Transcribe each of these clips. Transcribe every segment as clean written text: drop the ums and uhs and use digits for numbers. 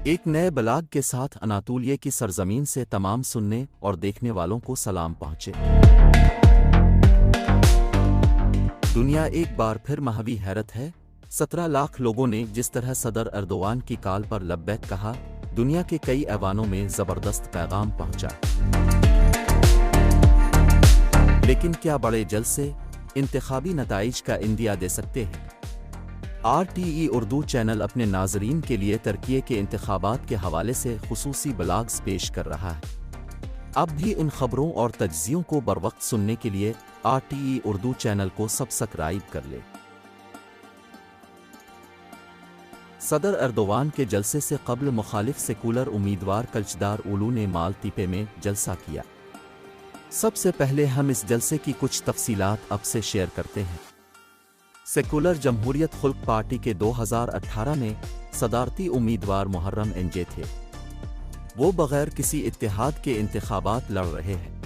एक नए ब्लॉग के साथ अनातोलिया की सरजमीन से तमाम सुनने और देखने वालों को सलाम पहुँचे। दुनिया एक बार फिर महवी हैरत है। 17 लाख लोगों ने जिस तरह सदर एर्दोवान की कॉल पर लब्बैक कहा, दुनिया के कई ऐवानों में ज़बरदस्त पैगाम पहुंचा। लेकिन क्या बड़े जलसे इंतखाबी नताइज का इंदिया दे सकते हैं? RTE उर्दू चैनल अपने नाजरीन के लिए तुर्की के इंतखाबात के हवाले से खुसूसी ब्लॉग्स पेश कर रहा है। अब भी इन खबरों और तज्ज़ियों को बरवक्त सुनने के लिए RTE उर्दू चैनल को सब्सक्राइब कर ले। सदर एर्दोवान के जलसे से कबल मुखालिफ सेकुलर उम्मीदवार कल्चदार ओलू ने मालतीपे में जलसा किया। सबसे पहले हम इस जलसे की कुछ तफसीलात अब से शेयर करते हैं। सेकुलर जमहूरियत खुल्क पार्टी के 2018 में सदारती उम्मीदवार मुहर्रम एंजे थे। वो बगैर किसी इत्तेहाद के इंतखाबात लड़ रहे हैं।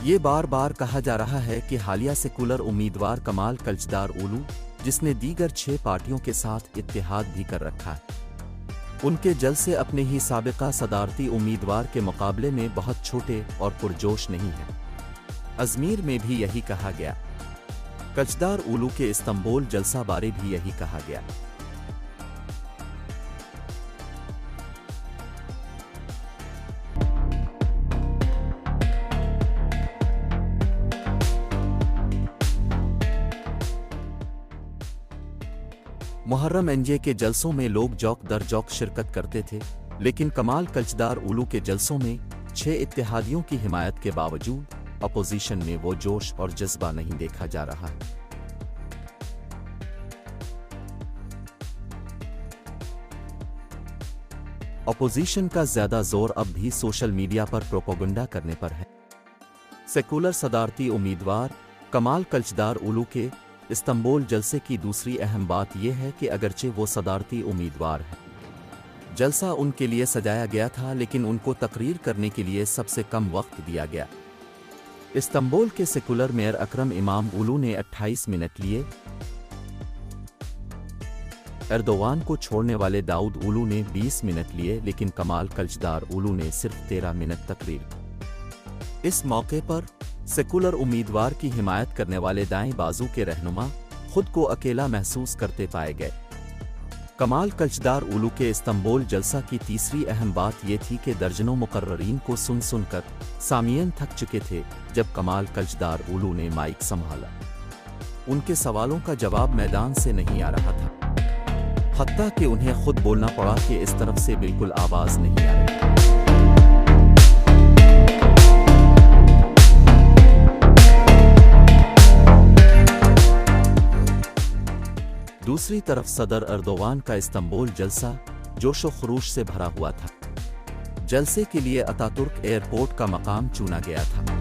ये बार बार कहा जा रहा है कि हालिया सेकुलर उम्मीदवार कमाल कल्चदार ओलू, जिसने दीगर 6 पार्टियों के साथ इत्तेहाद भी कर रखा है, उनके जलसे अपने ही साबिका सदारती उम्मीदवार के मुकाबले में बहुत छोटे और पुरजोश नहीं हैं। अजमीर में भी यही कहा गया। कल्चदार ओलू के इस्तांबुल जलसा बारे भी यही कहा गया। मुहर्रम एंजे के जलसों में लोग जौक दर जौक शिरकत करते थे, लेकिन कमाल कल्चदार ओलू के जलसों में 6 इत्तेहादियों की हिमायत के बावजूद अपोजिशन में वो जोश और जज्बा नहीं देखा जा रहा है। अपोजिशन का ज्यादा जोर अब भी सोशल मीडिया पर प्रोपेगेंडा करने पर है। सेकुलर सदारती उम्मीदवार कमाल कल्चदार ओलू के इस्तांबुल जलसे की दूसरी अहम बात यह है कि अगरचे वो सदारती उम्मीदवार हैं, जलसा उनके लिए सजाया गया था, लेकिन उनको तकरीर करने के लिए सबसे कम वक्त दिया गया। इस्तांबुल के सेकुलर मेयर अकरम इमाम ओलू ने 28 मिनट लिए। एर्दोवान को छोड़ने वाले दाऊद ओलू ने 20 मिनट लिए, लेकिन कमाल कल्चदार ओलू ने सिर्फ 13 मिनट तकरीर। इस मौके पर सेकुलर उम्मीदवार की हिमायत करने वाले दाएं बाजू के रहनुमा खुद को अकेला महसूस करते पाए गए। कमाल कल्चदार ओलू के इस्तांबुल जलसा की तीसरी अहम बात यह थी कि दर्जनों मुकर्ररीन को सुन सुनकर सामियन थक चुके थे। जब कमाल कल्चदार ओलू ने माइक संभाला, उनके सवालों का जवाब मैदान से नहीं आ रहा था, हत्ता कि उन्हें खुद बोलना पड़ा कि इस तरफ से बिल्कुल आवाज नहीं आ रही। दूसरी तरफ सदर एर्दोवान का इस्तांबुल जलसा जोशो खरूश से भरा हुआ था। जलसे के लिए अतातुर्क एयरपोर्ट का मकाम चुना गया था।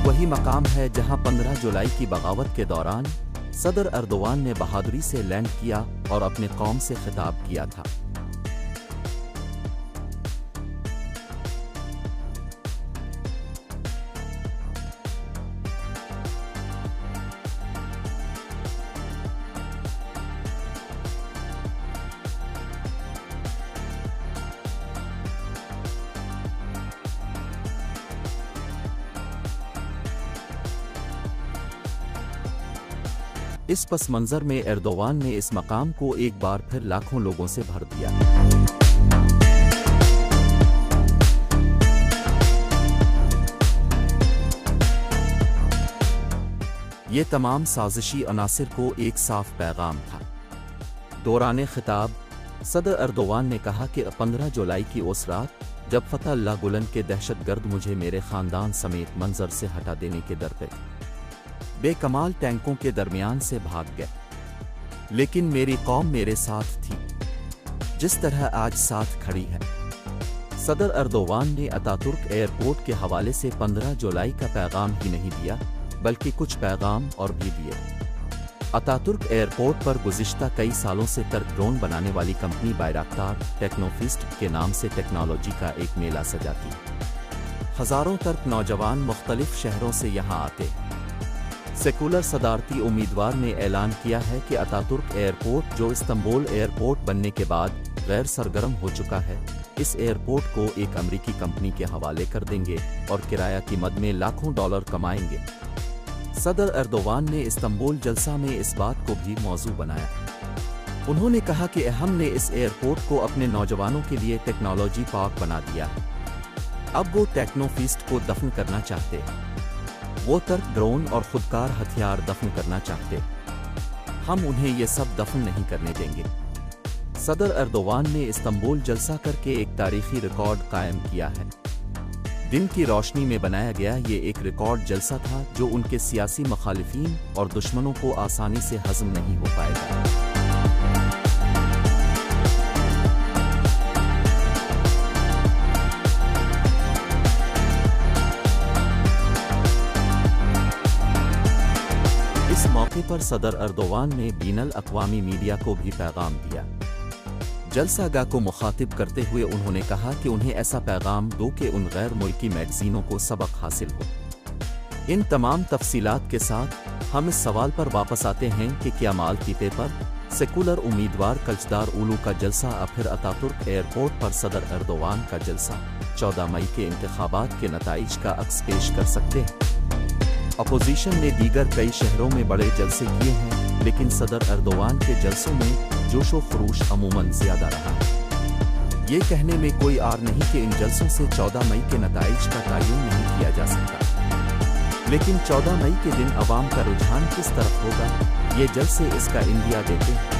वही मकाम है जहां 15 जुलाई की बगावत के दौरान सदर एर्दोवान ने बहादुरी से लैंड किया और अपने कौम से खिताब किया था। इस पस मंजर में एर्दोवान ने इस मकाम को एक बार फिर लाखों लोगों से भर दिया। ये तमाम साजिशी अनासिर को एक साफ पैगाम था। दौरान खिताब सदर एर्दोवान ने कहा कि 15 जुलाई की उस रात जब फतहुल्लाह गुलन के दहशतगर्द मुझे मेरे खानदान समेत मंजर से हटा देने के दर पे बेकमाल टैंकों के दरमियान से भाग गए, लेकिन मेरी कौम मेरे साथ थी, जिस तरह आज साथ खड़ी है। सदर अर्दोवान ने अतातुर्क एयरपोर्ट के हवाले से 15 जुलाई का पैगाम ही नहीं दिया, बल्कि कुछ पैगाम और भी दिए। अतातुर्क एयरपोर्ट पर गुज़िश्ता कई सालों से टर्क ड्रोन बनाने वाली कंपनी बायराक्तार टेक्नोफिस्ट के नाम से टेक्नोलॉजी का एक मेला सजाती। हज़ारों टर्क नौजवान मुख्तलिफ शहरों से यहाँ आते। सेकुलर सदारती उम्मीदवार ने ऐलान किया है कि अतातुर्क एयरपोर्ट, जो इस्तांबुल एयरपोर्ट बनने के बाद गैर सरगर्म हो चुका है, इस एयरपोर्ट को एक अमेरिकी कंपनी के हवाले कर देंगे और किराया की मद में लाखों डॉलर कमाएंगे। सदर एर्दोवान ने इस्तांबुल जलसा में इस बात को भी मौजू बनाया। उन्होंने कहा कि हमने इस एयरपोर्ट को अपने नौजवानों के लिए टेक्नोलॉजी पार्क बना दिया है। अब वो टेक्नोफिस्ट को दफन करना चाहते। वो टर्क ड्रोन और खुदकार हथियार दफन करना चाहते। हम उन्हें ये सब दफन नहीं करने देंगे। सदर एर्दोवान ने इस्तांबुल जलसा करके एक तारीखी रिकॉर्ड कायम किया है। दिन की रोशनी में बनाया गया ये एक रिकॉर्ड जलसा था जो उनके सियासी मुखालिफिन और दुश्मनों को आसानी से हजम नहीं हो पाएगा। इस मौके पर सदर एर्दोवान ने बीनल अक़वामी मीडिया को भी पैगाम दिया। जलसागाह को मुखातिब करते हुए उन्होंने कहा कि उन्हें ऐसा पैगाम दो कि उन गैर मुल्की मैगज़ीनों को सबक हासिल हो। इन तमाम तफसीलात के साथ हम इस सवाल पर वापस आते हैं कि क्या मालदीपे पर सेकुलर उम्मीदवार कल्चदार-ओलू का जलसा और फिर अतातुर्क एयरपोर्ट पर सदर एर्दोवान का जलसा 14 मई के इंतखाबात के नताइज का अक्स पेश कर सकते हैं। अपोजिशन ने दीगर कई शहरों में बड़े जलसे किए हैं, लेकिन सदर एर्दोवान के जलसों में जोशो खरूश अमूमन ज़्यादा रहा है। ये कहने में कोई आर नहीं कि इन जलसों से 14 मई के नताइज का तयन नहीं किया जा सकता, लेकिन 14 मई के दिन अवाम का रुझान किस तरफ होगा, ये जलसे इसका इंडिया देते हैं।